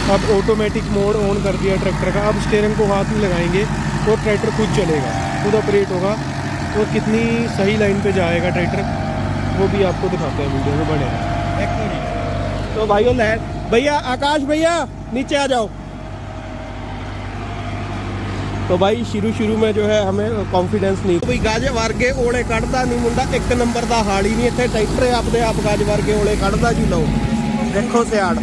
अब automatic mode on कर दिया ट्रैक्टर का। अब स्टीयरिंग को हाथ में लगाएंगे और ट्रैक्टर खुद चलेगा, खुद ऑपरेट होगा और कितनी सही लाइन पे जाएगा ट्रैक्टर, वो भी आपको दिखाते हैं वीडियो में बने। तो भाइयों भैया आकाश भैया नीचे आ जाओ। तो भाई शुरू में जो है हमें कॉन्फिडेंस नहीं भाई गाज वर्गे ओले कढ़दा नहीं मुंडा, एक नंबर का हाल ही नहीं इतने ट्रैक्टर अपने आप गाज वर्गे ओले कढ़दा जी। लो देखो सियाड़।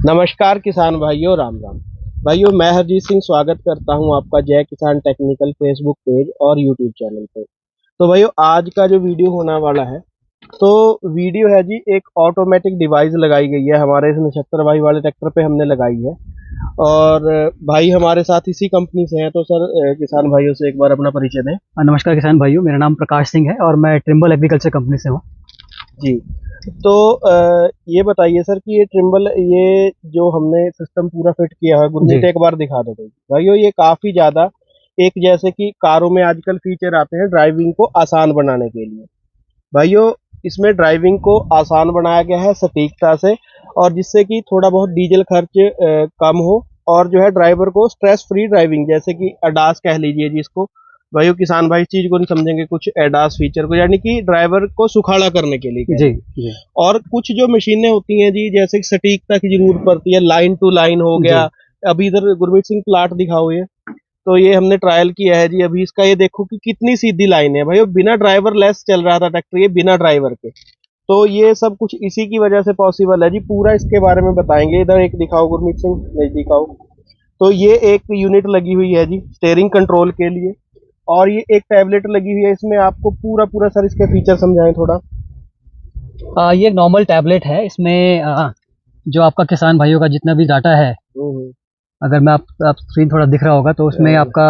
नमस्कार किसान भाइयों, राम राम भाइयों, मैं हरजीत सिंह स्वागत करता हूं आपका जय किसान टेक्निकल फेसबुक पेज और यूट्यूब चैनल पे। तो भाइयों आज का जो वीडियो होने वाला है, तो वीडियो है जी एक ऑटोमेटिक डिवाइस लगाई गई है हमारे इस 79 भाई वाले ट्रैक्टर पे हमने लगाई है। और भाई हमारे साथ इसी कंपनी से हैं, तो सर किसान भाइयों से एक बार अपना परिचय दें। नमस्कार किसान भाइयों, मेरा नाम प्रकाश सिंह है और मैं ट्रिम्बल एग्रीकल्चर कंपनी से हूँ जी। तो ये बताइए सर कि ये ट्रिम्बल, ये जो हमने सिस्टम पूरा फिट किया है, गुरमीत एक बार दिखा दो भाइयों। ये काफ़ी ज़्यादा एक जैसे कि कारों में आजकल फीचर आते हैं ड्राइविंग को आसान बनाने के लिए। भाइयों इसमें ड्राइविंग को आसान बनाया गया है सटीकता से, और जिससे कि थोड़ा बहुत डीजल खर्च कम हो, और जो है ड्राइवर को स्ट्रेस फ्री ड्राइविंग, जैसे कि अडास कह लीजिए जिसको भाइयों, किसान भाई इस चीज को नहीं समझेंगे कुछ एडास फीचर को, यानी कि ड्राइवर को सुखाड़ा करने के लिए जी। और कुछ जो मशीनें होती हैं जी, जैसे कि सटीकता की जरूरत पड़ती है, लाइन टू लाइन हो गया। अभी इधर गुरमीत सिंह प्लाट दिखाओ, ये तो ये हमने ट्रायल किया है जी अभी इसका। ये देखो कि कितनी सीधी लाइन है भाई, बिना ड्राइवर लेस चल रहा था ट्रैक्टर, ये बिना ड्राइवर के। तो ये सब कुछ इसी की वजह से पॉसिबल है जी। पूरा इसके बारे में बताएंगे। इधर एक दिखाओ गुरमीत सिंह, नजदीक आओ। तो ये एक यूनिट लगी हुई है जी स्टीयरिंग कंट्रोल के लिए, और ये एक टैबलेट लगी हुई है। इसमें आपको पूरा सर इसके फीचर समझाएं थोड़ा। ये एक नॉर्मल टैबलेट है। इसमें जो आपका किसान भाइयों का जितना भी डाटा है, अगर मैं आप स्क्रीन थोड़ा दिख रहा होगा, तो उसमें आपका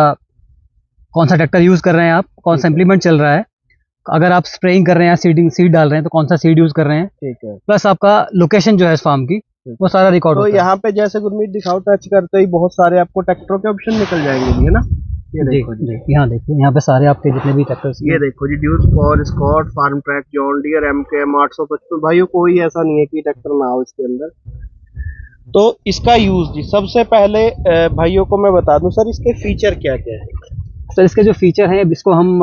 कौन सा ट्रैक्टर यूज कर रहे हैं आप, कौन सा इम्प्लीमेंट चल रहा है, अगर आप स्प्रेइंग कर रहे हैं, सीड डाल रहे हैं तो कौन सा सीड यूज कर रहे हैं, ठीक है, प्लस आपका लोकेशन जो है इस फार्म की, वो सारा रिकॉर्ड होता है। तो यहाँ पे जैसे गुरमीत दिखाओ, टच करते ही बहुत सारे आपको ट्रैक्टरों के ऑप्शन निकल जाएंगे जी, है ना। ये देखो जी, यहाँ देखिए, यहाँ पे सारे आपके जितने भी ट्रैक्टर्स, ये देखो जी, ड्यूस, फॉर, स्कॉट, Farmtrac, John Deere, MKM 855। भाइयों कोई ऐसा नहीं है कि ट्रैक्टर ना हो इसके अंदर। तो इसका यूज जी सबसे पहले भाइयों को मैं बता दूं सर, इसके फीचर क्या क्या है। सर इसके जो फीचर हैं, इसको हम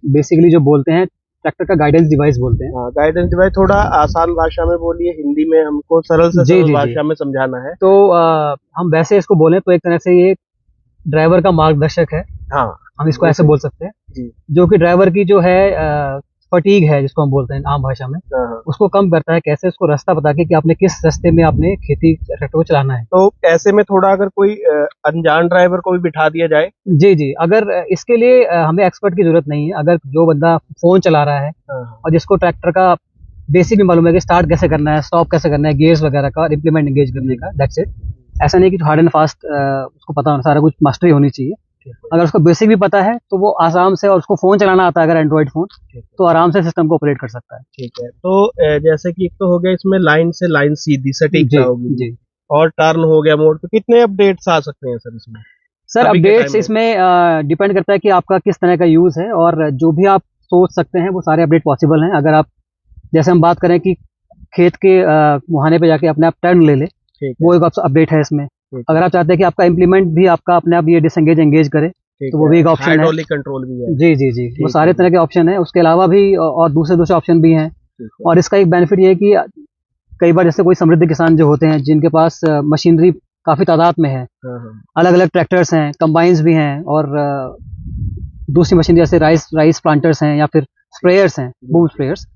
बेसिकली जो बोलते हैं ट्रैक्टर का गाइडेंस डिवाइस बोलते हैं। हाँ, गाइडेंस डिवाइस। थोड़ा आसान भाषा में बोलिए, हिंदी में हमको सरल से सरल भाषा में समझाना है। तो हम वैसे इसको बोलें तो एक तरह से ये ड्राइवर का मार्गदर्शक है। हाँ, हम इसको ऐसे बोल सकते हैं जी। जो कि ड्राइवर की जो है फटीग है, जिसको हम बोलते हैं आम भाषा में, उसको कम करता है। कैसे? उसको रास्ता बता के कि आपने किस रास्ते में आपने खेती ट्रैक्टर को चलाना है। तो ऐसे में थोड़ा अगर कोई अनजान ड्राइवर को भी बिठा दिया जाए, जी, अगर इसके लिए हमें एक्सपर्ट की जरूरत नहीं है। अगर जो बंदा फोन चला रहा है और जिसको ट्रैक्टर का बेसिक भी मालूम है कि स्टार्ट कैसे करना है, स्टॉप कैसे करना है, गियर्स वगैरह का, इम्प्लीमेंट एंगेज करने का, दैट्स इट। ऐसा नहीं कि हार्ड एंड फास्ट उसको पता होना, सारा कुछ मास्टरी होनी चाहिए। अगर उसको बेसिक भी पता है तो वो आराम से, और उसको फोन चलाना आता है अगर एंड्रॉइड फोन, तो आराम से सिस्टम को ऑपरेट कर सकता है। ठीक है। तो जैसे कि एक तो हो गया इसमें लाइन से लाइन सीधी सटीकता होगी जी, और टर्न हो गया मोड पे। कितने अपडेट्स आ सकते हैं सर इसमें? सर अपडेट्स इसमें डिपेंड करता है कि आपका किस तरह का यूज है, और जो भी आप सोच सकते हैं वो सारे अपडेट पॉसिबल हैं। अगर आप, जैसे हम बात करें कि खेत के मुहाने पे जाके अपने आप टर्न ले ले, वो एक अपडेट है इसमें। अगर आप चाहते हैं कि आपका इम्प्लीमेंट भी आपका अपने आप ये डिसएंगेज एंगेज करे, तो वो भी एक ऑप्शन है। हाइड्रोलिक कंट्रोल भी है जी, वो सारे तरह के ऑप्शन है। उसके अलावा भी और दूसरे ऑप्शन भी हैं। और इसका एक बेनिफिट ये है कि कई बार जैसे कोई समृद्ध किसान जो होते हैं, जिनके पास मशीनरी काफी तादाद में है, अलग अलग ट्रैक्टर्स हैं, कंबाइंस भी हैं, और दूसरी मशीन जैसे राइस प्लांटर्स हैं, या फिर स्प्रेयर्स हैं, बूम स्प्रेयर्स,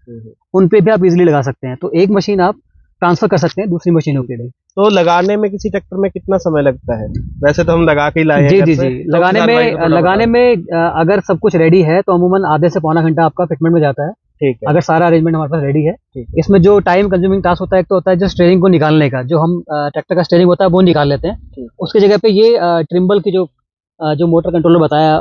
उन पे भी आप इजीली लगा सकते हैं। तो एक मशीन आप ट्रांसफर कर सकते हैं दूसरी मशीनों के लिए। तो लगाने में किसी ट्रैक्टर में कितना समय लगता है? वैसे तो हम लगा के ही लाए हैं। जी, लगाने में अगर सब कुछ रेडी है तो अमूमन आधे से पौना घंटा आपका फिटमेंट में जाता है। ठीक है, अगर सारा अरेंजमेंट हमारे पास रेडी है। इसमें जो टाइम कंज्यूमिंग टास्क होता है, एक तो होता है जो स्टीयरिंग को निकालने का, जो हम ट्रैक्टर का स्टीयरिंग होता है वो निकाल लेते हैं। उसकी जगह पे ये ट्रिम्बल की जो मोटर कंट्रोलर बताया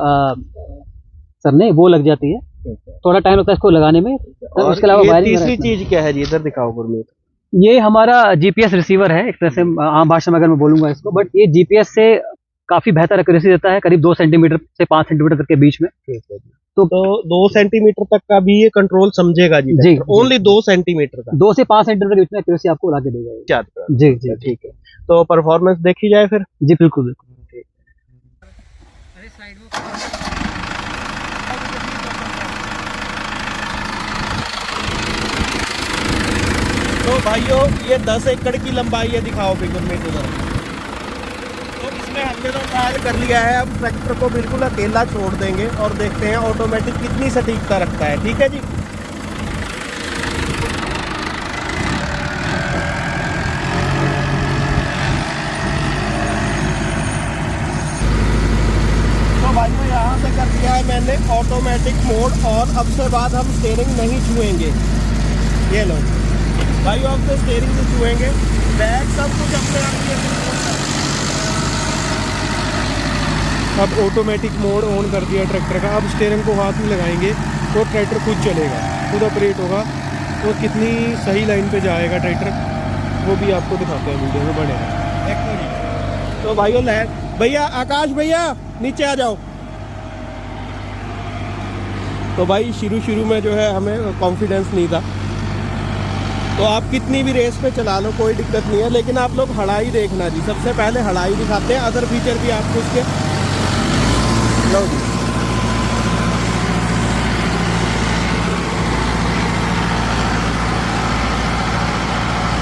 सर ने, वो लग जाती है। थोड़ा टाइम लगता है इसको लगाने में। उसके अलावा तीसरी चीज क्या है जी? इधर दिखाओ गुरमीत। ये हमारा जीपीएस रिसीवर है, एक तरह से आम भाषा में अगर मैं बोलूंगा इसको, बट ये जीपीएस से काफी बेहतर एक्यूरेसी देता है, करीब 2 सेंटीमीटर से 5 सेंटीमीटर तक के बीच में। तो 2 सेंटीमीटर तक का भी ये कंट्रोल समझेगा जी? जी, ओनली 2 सेंटीमीटर का? 2 से 5 सेंटीमीटर की इतनी एक्यूरेसी आपको ला के देगा ये। क्या? जी जी ठीक है, तो परफॉर्मेंस देखी जाए फिर? जी बिल्कुल बिल्कुल। तो भाइयों ये 10 एकड़ की लंबाई है, दिखाओ बिल्कुल में उधर। तो इसमें हमने तो ट्रायल कर लिया है, अब ट्रैक्टर को बिल्कुल अकेला छोड़ देंगे और देखते हैं ऑटोमेटिक कितनी सटीकता रखता है। ठीक है जी। तो भाइयों यहाँ से कर दिया है मैंने ऑटोमेटिक मोड और अब से बाद हम स्टीयरिंग नहीं छुएंगे। ये लो भाई, अब तो स्टीयरिंग से छुएंगे, बैग सब कुछ अपने आप। अब ऑटोमेटिक मोड ऑन कर दिया ट्रैक्टर का। अब स्टीयरिंग को हाथ में लगाएंगे तो ट्रैक्टर खुद चलेगा, खुद ऑपरेट होगा। तो कितनी सही लाइन पे जाएगा ट्रैक्टर वो भी आपको दिखाते हैं वीडियो में, बनेगा। तो भाइयों भैया आकाश भैया नीचे आ जाओ। तो भाई शुरू में जो है हमें कॉन्फिडेंस नहीं था, तो आप कितनी भी रेस पे चला लो कोई दिक्कत नहीं है, लेकिन आप लोग हड़ाई देखना जी। सबसे पहले हड़ाई दिखाते हैं, अदर फीचर भी आपको उसके लो जी।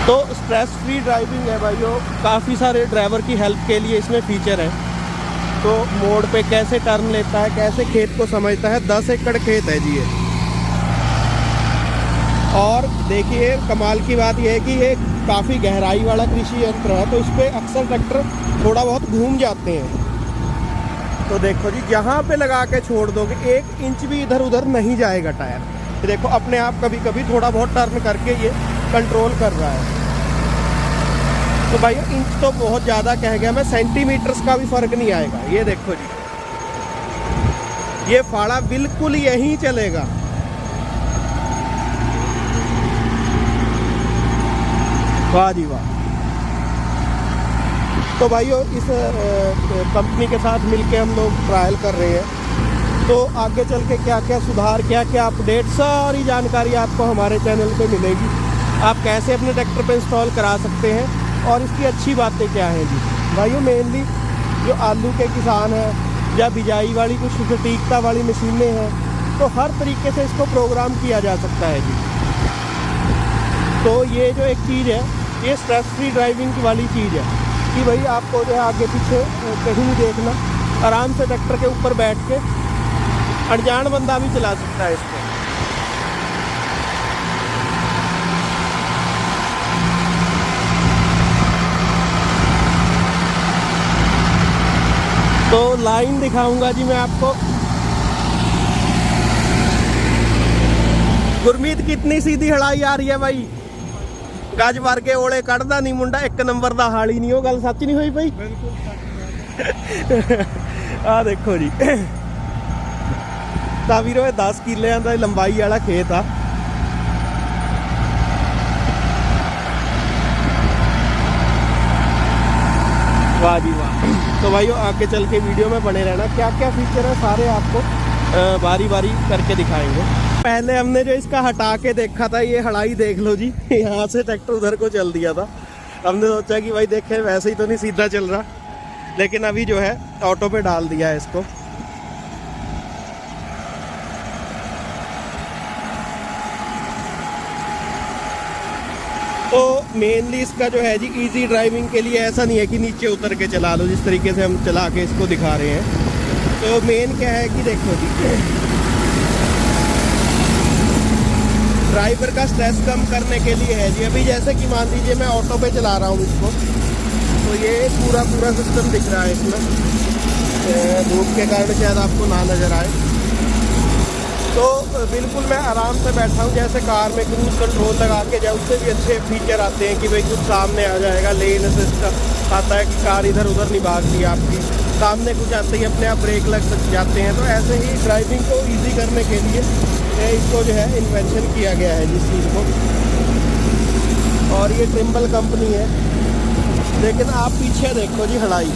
तो स्ट्रेस फ्री ड्राइविंग है भाइयों, काफ़ी सारे ड्राइवर की हेल्प के लिए इसमें फीचर है। तो मोड़ पे कैसे टर्न लेता है, कैसे खेत को समझता है। 10 एकड़ खेत है जी ये। और देखिए कमाल की बात यह है कि ये काफ़ी गहराई वाला कृषि यंत्र है, तो इस पर अक्सर ट्रैक्टर थोड़ा बहुत घूम जाते हैं। तो देखो जी, जहाँ पे लगा के छोड़ दोगे 1 इंच भी इधर उधर नहीं जाएगा टायर। तो देखो अपने आप कभी कभी थोड़ा बहुत टर्न करके ये कंट्रोल कर रहा है। तो भाई इंच तो बहुत ज़्यादा कह गया मैं, सेंटीमीटर्स का भी फर्क नहीं आएगा। ये देखो जी, ये फाड़ा बिल्कुल यहीं चलेगा। वाह जी वाह। तो भाइयों इस कंपनी के साथ मिलके हम लोग ट्रायल कर रहे हैं, तो आगे चल के क्या क्या सुधार, क्या क्या अपडेट, सारी जानकारी आपको हमारे चैनल पे मिलेगी। आप कैसे अपने ट्रैक्टर पे इंस्टॉल करा सकते हैं और इसकी अच्छी बातें क्या हैं जी। भाइयों मेनली जो आलू के किसान हैं या बिजाई वाली कुछ सटीकता वाली मशीनें हैं, तो हर तरीके से इसको प्रोग्राम किया जा सकता है जी। तो ये जो एक चीज़ है, ये स्ट्रेस फ्री ड्राइविंग वाली चीज़ है कि भाई आपको जो है आगे पीछे कहीं नहीं देखना, आराम से ट्रैक्टर के ऊपर बैठ के अनजान बंदा भी चला सकता है इसको। तो लाइन दिखाऊंगा जी मैं आपको। गुरमीत कितनी सीधी हड़ाई आ रही है भाई, गज भर के ओले कढ़दा नहीं मुंडा, 1 नंबर का हाल ही नहीं हो। गल सच नहीं हुई भाई? आ देखो जी, वीरो 10 किले का लंबाई वाला खेत आ। वाह जी वाह। तो भाइयों आगे चल के वीडियो में बने रहना, क्या क्या फीचर है सारे आपको बारी बारी करके दिखाएंगे। पहले हमने जो इसका हटा के देखा था, ये हड़ाई देख लो जी, यहाँ से ट्रैक्टर उधर को चल दिया था। हमने सोचा कि भाई देखें वैसे ही तो नहीं सीधा चल रहा, लेकिन अभी जो है ऑटो पे डाल दिया है इसको। तो मेनली इसका जो है जी इजी ड्राइविंग के लिए ऐसा नहीं है कि नीचे उतर के चला लो, जिस तरीके से हम चला के इसको दिखा रहे हैं। तो मेन क्या है कि देखो जी, ड्राइवर का स्ट्रेस कम करने के लिए है जी। अभी जैसे कि मान लीजिए मैं ऑटो पे चला रहा हूँ इसको, तो ये पूरा सिस्टम दिख रहा है इसमें। धूप के कारण शायद आपको ना नज़र आए, तो बिल्कुल मैं आराम से बैठा हूँ। जैसे कार में क्रूज कंट्रोल लगा के जाए, उससे भी अच्छे फीचर आते हैं कि भाई कुछ सामने आ जाएगा, लेन असिस्ट आता है कि कार इधर उधर नहीं भागती आपकी, सामने कुछ आते ही अपने आप ब्रेक लग जाते हैं। तो ऐसे ही ड्राइविंग को ईजी करने के लिए इसको जो है इन्वेंशन किया गया है जिस चीज़ को। और ये ट्रिम्बल कंपनी है, लेकिन आप पीछे देखो जी हड़ाई।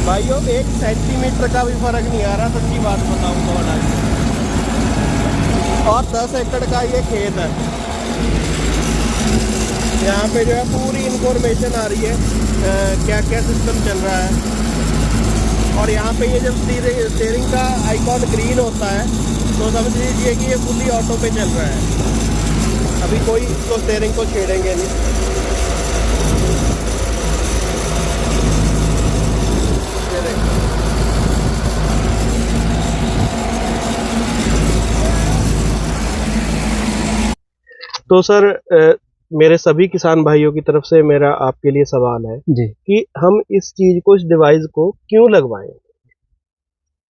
भाइयों 1 सेंटीमीटर का भी फर्क नहीं आ रहा, सच्ची बात बताऊं तो हालांकि। और 10 एकड़ का ये खेत है। यहाँ पे जो है पूरी इंफॉर्मेशन आ रही है क्या क्या सिस्टम चल रहा है। और यहाँ पे ये जब स्टीयरिंग का आइकॉन ग्रीन होता है तो समझ लीजिए कि ये फुली ऑटो पे चल रहा है। अभी कोई इसको स्टीयरिंग को छेड़ेंगे नहीं। तो सर मेरे सभी किसान भाइयों की तरफ से मेरा आपके लिए सवाल है जी। कि हम इस चीज को, इस डिवाइस को क्यों लगवाएं?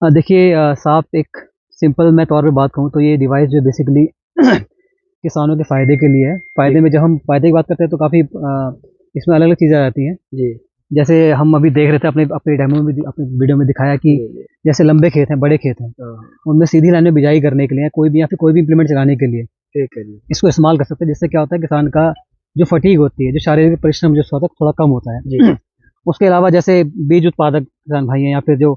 देखिए साहब, एक सिंपल मैं तौर पे बात कहूँ तो ये डिवाइस जो बेसिकली किसानों के फ़ायदे के लिए है। फ़ायदे में जब हम फ़ायदे की बात करते हैं तो काफ़ी इसमें अलग अलग चीज़ें आ जाती हैं जी। जैसे हम अभी देख रहे थे अपने डेमो में अपने वीडियो में दिखाया कि जैसे लंबे खेत हैं, बड़े खेत हैं, उनमें सीधी लाइन में बिजाई करने के लिए कोई भी या फिर कोई भी इम्प्लीमेंट चलाने के लिए ठीक है जी। इसको इस्तेमाल कर सकते हैं। जिससे क्या होता है, किसान का जो फटीग होती है, जो शारीरिक परिश्रम जो होता है थोड़ा कम होता है जी। उसके अलावा जैसे बीज उत्पादक किसान भाई हैं या फिर जो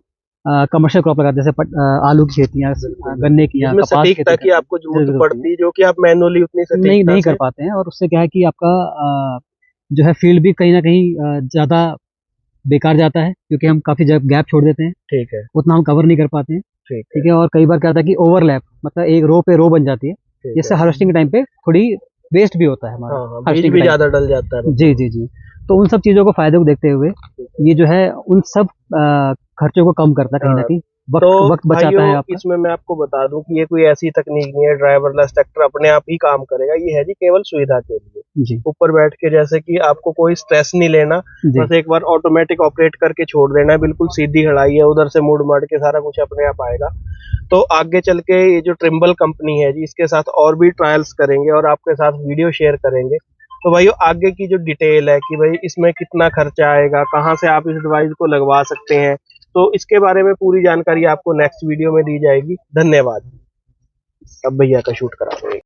कमर्शियल क्रॉप लगाते हैं जैसे आलू की खेती या गन्ने की या कपास की खेती की आपको जरूरत पड़ती है जो कि आप मैनुअली उतनी सटीकता नहीं कर पाते हैं। और उससे क्या है कि आपका जो है फील्ड भी कहीं ना कहीं ज़्यादा बेकार जाता है क्योंकि हम काफ़ी गैप छोड़ देते हैं। ठीक है। उतना हम कवर नहीं कर पाते हैं। ठीक है। और कई बार क्या होता है कि ओवरलैप, मतलब एक रो पे रो बन जाती है, जिससे हार्वेस्टिंग टाइम पे थोड़ी वेस्ट भी होता है हमारा, बीज भी ज्यादा डल जाता है। जी जी जी। तो उन सब चीज़ों को फायदे को देखते हुए ये जो है उन सब खर्चों को कम करता है, कहीं ना कहीं वक्त बचाता है आपका। इसमें मैं आपको बता दूं कि ये कोई ऐसी तकनीक नहीं है ड्राइवरलेस ट्रैक्टर अपने आप ही काम करेगा। ये है जी केवल सुविधा के लिए जी। ऊपर बैठ के, जैसे कि आपको कोई स्ट्रेस नहीं लेना, बस एक बार ऑटोमेटिक ऑपरेट करके छोड़ देना है। बिल्कुल सीधी खड़ाई है, उधर से मुड़ माड़ के सारा कुछ अपने आप आएगा। तो आगे चल के ये जो ट्रिम्बल कंपनी है जी, इसके साथ और भी ट्रायल्स करेंगे और आपके साथ वीडियो शेयर करेंगे। तो भाई आगे की जो डिटेल है कि भाई इसमें कितना खर्चा आएगा, कहाँ से आप इस डिवाइस को लगवा सकते हैं, तो इसके बारे में पूरी जानकारी आपको नेक्स्ट वीडियो में दी जाएगी। धन्यवाद। अब भैया का शूट करा दो।